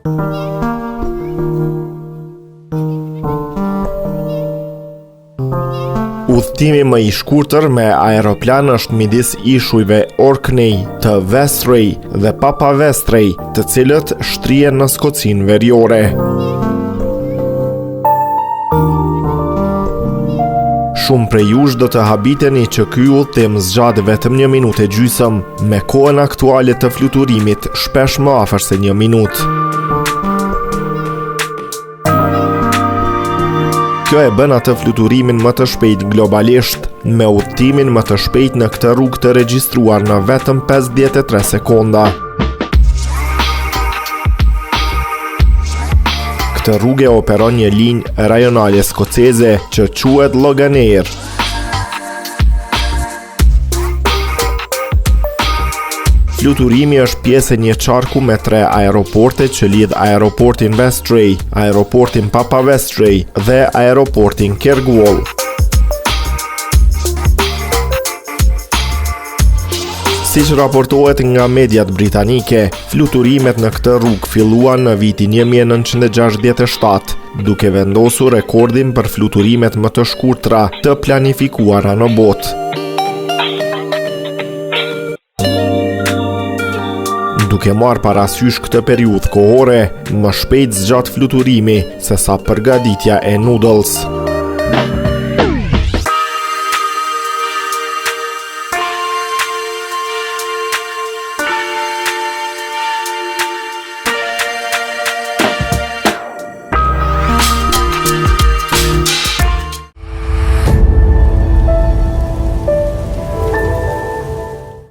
Udhtimi më i shkurtër me aeroplan është midis ishujve Orkney të Vesrej dhe Papa Vesrej, të cilët shtrihen në Skocinë Veriore. Shumë prej jush do të habiteni që ky udhtim zgjat vetëm 1 minutë e gjysmë, me kohën aktuale të fluturimit shpesh më afër se 1 minutë. Kjo e bën atë fluturimin më të shpejt globalisht, me udhtimin më të shpejt në këtë rrugë të regjistruar në vetëm 53 sekonda. Këtë rrugë operon një linjë rajonale skoceze që quhet Loganair. Fluturimi është pjesë e një qarku me 3 aeroporte që lidh aeroportin Vesrej, aeroportin Papa Vesrej dhe aeroportin Kirkwall. Siç raportohet nga mediat britanike, fluturimet në këtë rrugë filluan në vitin 1967, duke vendosur rekordin për fluturimet më të shkurtra të planifikuara në botë. Duke marrë parasysh këtë periudhë kohore, më shpejt zgjat fluturimi se sa përgatitja e noodles.